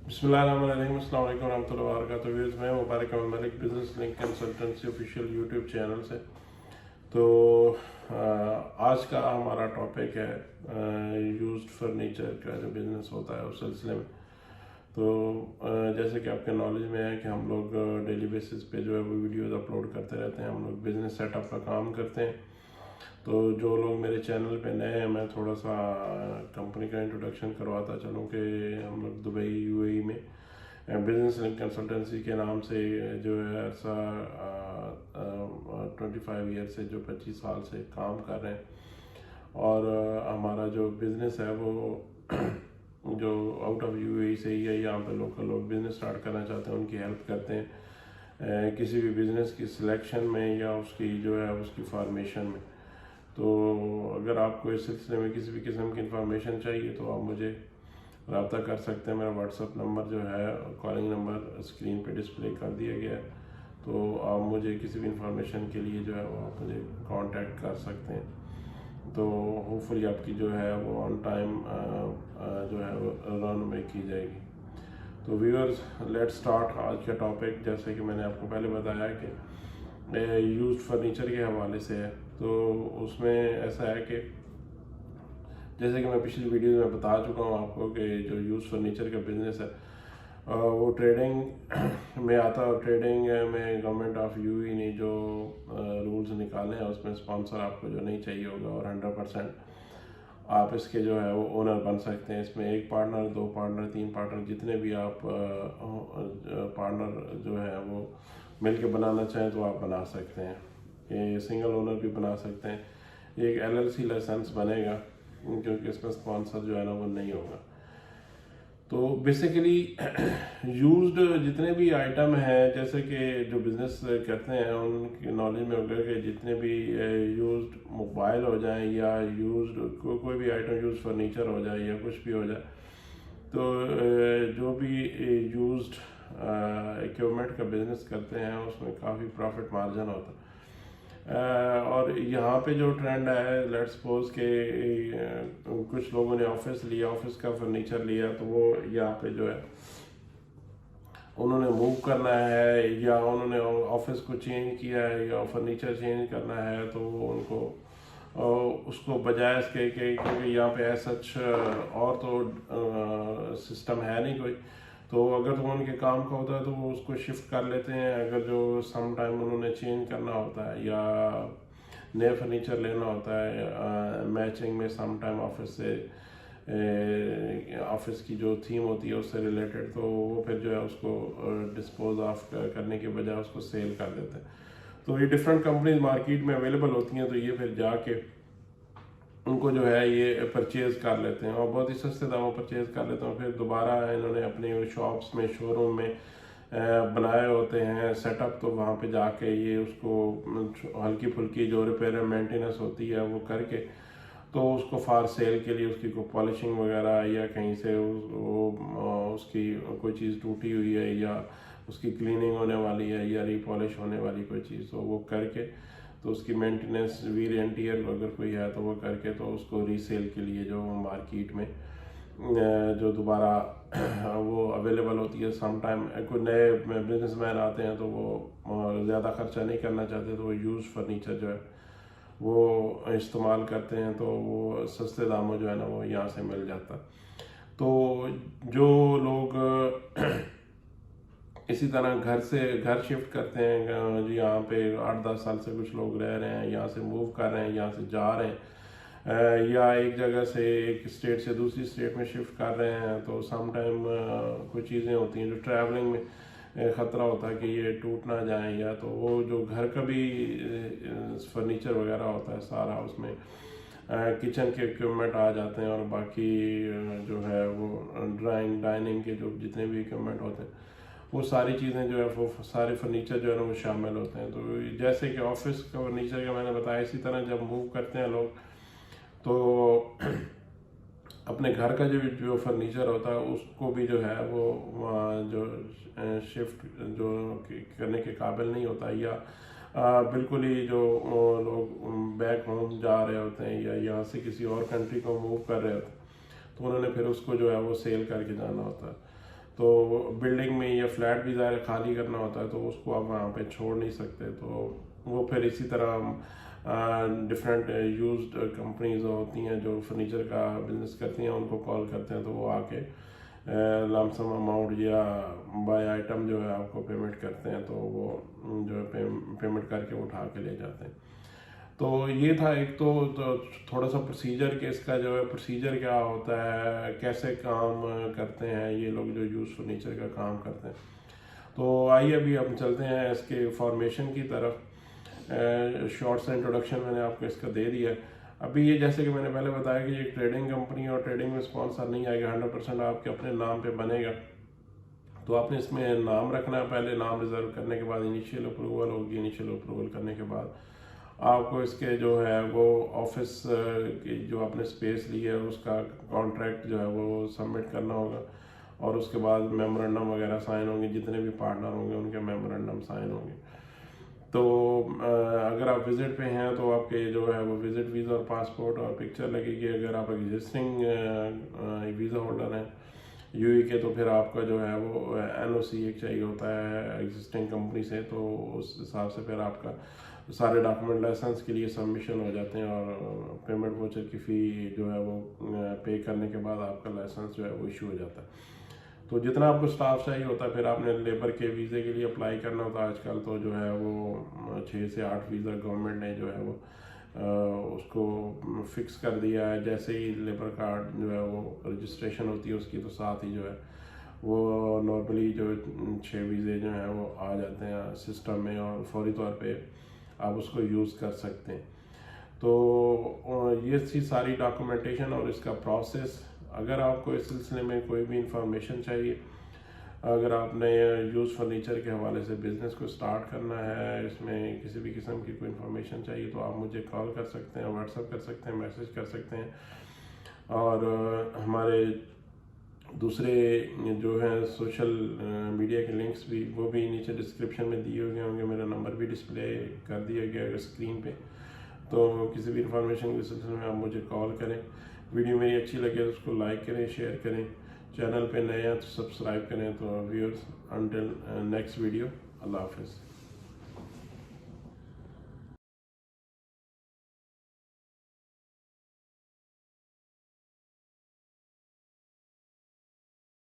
बिस्मिल्लाहिर्रहमानिर्रहीम, अस्सलाम वालेकुम रहमतुल्लाहि व बरकातुहू। व्यूअर्स, मैं Mubarak Ahmad Malik, business link consultancy official YouTube channel से। तो आज का हमारा टॉपिक है यूज्ड फर्नीचर का जो बिज़नेस होता है उस सिलसिले में। तो जैसे कि आपके नॉलेज में है कि हम लोग डेली बेसिस पे जो है वो वीडियोस अपलोड करते रहते हैं। हम लोग बिज़नेस सेटअप का काम करते हैं। तो जो लोग मेरे चैनल पे नए हैं, मैं थोड़ा सा कंपनी का इंट्रोडक्शन करवाता चलूँ कि हम लोग दुबई यूएई में बिजनेस लिंक कंसल्टेंसी के नाम से जो है अरसा 25 ईयर से, जो 25 साल से काम कर रहे हैं। और हमारा जो बिज़नेस है वो जो आउट ऑफ यूएई से ही है। यहाँ पे लोकल लोग बिज़नेस स्टार्ट करना चाहते हैं, उनकी हेल्प करते हैं किसी भी बिज़नेस की सिलेक्शन में या उसकी जो है उसकी फॉर्मेशन में। तो अगर आपको इस सिलसिले में किसी भी किस्म की इंफॉर्मेशन चाहिए तो आप मुझे रब्ता कर सकते हैं। मेरा व्हाट्सअप नंबर जो है, कॉलिंग नंबर स्क्रीन पे डिस्प्ले कर दिया गया है। तो आप मुझे किसी भी इंफॉर्मेशन के लिए जो है वो आप मुझे कांटेक्ट कर सकते हैं। तो होपफुली आपकी जो है वो ऑन टाइम जो है वो रन में की जाएगी। तो व्यूअर्स, लेट्स स्टार्ट आज का टॉपिक। जैसे कि मैंने आपको पहले बताया कि यूज्ड फर्नीचर के हवाले से है। तो उसमें ऐसा है कि जैसे कि मैं पिछली वीडियो में बता चुका हूँ आपको कि जो यूज फर्नीचर का बिज़नेस है वो ट्रेडिंग में आता है। और ट्रेडिंग में गवर्नमेंट ऑफ यूएई ने जो रूल्स निकाले हैं उसमें स्पॉन्सर आपको जो नहीं चाहिए होगा, और 100% आप इसके जो है वो ओनर बन सकते हैं। इसमें एक पार्टनर, दो पार्टनर, तीन पार्टनर, जितने भी आप पार्टनर जो है वो मिल के बनाना चाहें तो आप बना सकते हैं। ये सिंगल ओनर भी बना सकते हैं। एक एलएलसी लाइसेंस बनेगा क्योंकि इसमें स्पॉन्सर जो है ना वो नहीं होगा। तो बेसिकली यूज्ड जितने भी आइटम हैं, जैसे कि जो बिज़नेस करते हैं उनकी नॉलेज में होगा कि जितने भी यूज्ड मोबाइल हो जाए या यूज्ड कोई भी आइटम, यूज्ड फर्नीचर हो जाए या कुछ भी हो जाए, तो जो भी यूज्ड इक्विपमेंट का बिज़नेस करते हैं उसमें काफ़ी प्रॉफिट मार्जिन होता है। और यहाँ पे जो ट्रेंड है, लेट्स सपोज के कुछ लोगों ने ऑफिस लिया, ऑफिस का फर्नीचर लिया, तो वो यहाँ पे जो है उन्होंने मूव करना है या उन्होंने ऑफिस को चेंज किया है या फर्नीचर चेंज करना है, तो वो उनको उसको बजाय इसके क्योंकि यहाँ पे ऐसा और तो सिस्टम है नहीं कोई, तो अगर तो उनके काम का होता है तो वो उसको शिफ्ट कर लेते हैं। अगर जो सम टाइम उन्होंने चेंज करना होता है या नया फर्नीचर लेना होता है मैचिंग में, सम टाइम ऑफिस से ऑफिस की जो थीम होती है उससे रिलेटेड, तो वो फिर जो है उसको डिस्पोज ऑफ करने के बजाय उसको सेल कर देते हैं। तो ये डिफरेंट कंपनीज मार्केट में अवेलेबल होती हैं, तो ये फिर जाके उनको जो है ये परचेज कर लेते हैं और बहुत ही सस्ते दामों परचेज कर लेते हैं। फिर दोबारा इन्होंने अपने शॉप्स में, शोरूम में बनाए होते हैं सेटअप, तो वहाँ पे जाके ये उसको हल्की फुल्की जो रिपेयर मेंटेनेंस होती है वो करके, तो उसको फॉर सेल के लिए उसकी कोई पॉलिशिंग वगैरह या कहीं से उसकी कोई चीज़ टूटी हुई है या उसकी क्लीनिंग होने वाली है या रीपॉलिश होने वाली कोई चीज़, तो वो करके, तो उसकी मेंटेनेंस वीर एंड टियर अगर कोई है तो वो करके, तो उसको रीसेल के लिए जो मार्केट में जो दोबारा वो अवेलेबल होती है। सम टाइम कोई नए बिजनेसमैन आते हैं तो वो ज़्यादा खर्चा नहीं करना चाहते, तो वो यूज़ फर्नीचर जो है वो इस्तेमाल करते हैं, तो वो सस्ते दामों जो है ना वो यहाँ से मिल जाता। तो जो लोग इसी तरह घर शिफ्ट करते हैं, जी यहाँ पे 8-10 साल से कुछ लोग रह रहे हैं, यहाँ से मूव कर रहे हैं, यहाँ से जा रहे हैं, या एक जगह से, एक स्टेट से दूसरी स्टेट में शिफ्ट कर रहे हैं, तो सम टाइम कुछ चीज़ें होती हैं जो ट्रैवलिंग में ख़तरा होता है कि ये टूट ना जाए, या तो वो जो घर का भी फर्नीचर वगैरह होता है सारा उसमें किचन के इक्विपमेंट आ जाते हैं, और बाकी जो है वो डाइनिंग के जो जितने भी इक्विपमेंट होते हैं वो सारी चीज़ें जो है वो सारे फर्नीचर जो है ना वो शामिल होते हैं। तो जैसे कि ऑफिस का फर्नीचर का मैंने बताया, इसी तरह जब मूव करते हैं लोग तो अपने घर का जो फर्नीचर होता है उसको भी जो है वो जो शिफ्ट जो करने के काबिल नहीं होता, या बिल्कुल ही जो लोग बैक होम जा रहे होते हैं या यहाँ से किसी और कंट्री को मूव कर रहे होते हैं, तो उन्होंने फिर उसको जो है वो सेल करके जाना होता है। तो बिल्डिंग में या फ्लैट भी ज़ाहिर खाली करना होता है, तो उसको आप वहाँ पे छोड़ नहीं सकते। तो वो फिर इसी तरह डिफरेंट यूज्ड कंपनीज होती हैं जो फर्नीचर का बिजनेस करती हैं, उनको कॉल करते हैं, तो वो आके लमसम अमाउंट या बाय आइटम जो है आपको पेमेंट करते हैं, तो वो जो है पेमेंट करके उठा के ले जाते हैं। तो ये था एक तो थोड़ा सा प्रोसीजर कि इसका जो है प्रोसीजर क्या होता है, कैसे काम करते हैं ये लोग जो यूज़ फर्नीचर का काम करते हैं। तो आइए अभी हम चलते हैं इसके फॉर्मेशन की तरफ। शॉर्ट सा इंट्रोडक्शन मैंने आपको इसका दे दिया। अभी ये जैसे कि मैंने पहले बताया कि ये ट्रेडिंग कंपनी और ट्रेडिंग में स्पॉन्सर नहीं आएगा, 100% आपके अपने नाम पे बनेगा। तो आपने इसमें नाम रखना है, पहले नाम रिजर्व करने के बाद इनिशियल अप्रूवल होगी। इनिशियल अप्रूवल करने के बाद आपको इसके जो है वो ऑफिस की जो आपने स्पेस ली है उसका कॉन्ट्रैक्ट जो है वो सबमिट करना होगा, और उसके बाद मेमोरेंडम वगैरह साइन होंगे, जितने भी पार्टनर होंगे उनके मेमोरेंडम साइन होंगे। तो अगर आप विज़िट पे हैं तो आपके जो है वो विज़िट वीज़ा और पासपोर्ट और पिक्चर लगेगी। अगर आप एग्जिस्टिंग वीज़ा होल्डर हैं यूएई के, तो फिर आपका जो है वो एनओसी एक चाहिए होता है एग्जिस्टिंग कंपनी से। तो उस हिसाब से फिर आपका सारे डॉक्यूमेंट लाइसेंस के लिए सबमिशन हो जाते हैं, और पेमेंट वाउचर की फ़ी जो है वो पे करने के बाद आपका लाइसेंस जो है वो इशू हो जाता है। तो जितना आपको स्टाफ चाहिए होता है, फिर आपने लेबर के वीज़े के लिए अप्लाई करना होता है। आजकल तो जो है वो 6 से 8 वीज़ा गवर्नमेंट ने जो है वो उसको फिक्स कर दिया है। जैसे ही लेबर कार्ड जो है वो रजिस्ट्रेशन होती है उसकी, तो साथ ही जो है वो नॉर्मली जो 6 वीज़े जो हैं वो आ जाते हैं सिस्टम में, और फौरी तौर पे आप उसको यूज़ कर सकते हैं। तो ये थी सारी डॉक्यूमेंटेशन और इसका प्रोसेस। अगर आपको इस सिलसिले में कोई भी इंफॉर्मेशन चाहिए, अगर आपने यूज़ फर्नीचर के हवाले से बिज़नेस को स्टार्ट करना है, इसमें किसी भी किस्म की कोई इंफॉर्मेशन चाहिए, तो आप मुझे कॉल कर सकते हैं, व्हाट्सएप कर सकते हैं, मैसेज कर सकते हैं। और हमारे दूसरे जो है सोशल मीडिया के लिंक्स भी, वो भी नीचे डिस्क्रिप्शन में दिए हुए होंगे। मेरा नंबर भी डिस्प्ले कर दिया गया है स्क्रीन पे। तो किसी भी इंफॉर्मेशन के सिलसिले में आप मुझे कॉल करें। वीडियो मेरी अच्छी लगे तो उसको लाइक करें, शेयर करें। चैनल पे नए हैं तो सब्सक्राइब करें। तो व्यूअर्स, अंटिल नेक्स्ट वीडियो, अल्लाह हाफिज़।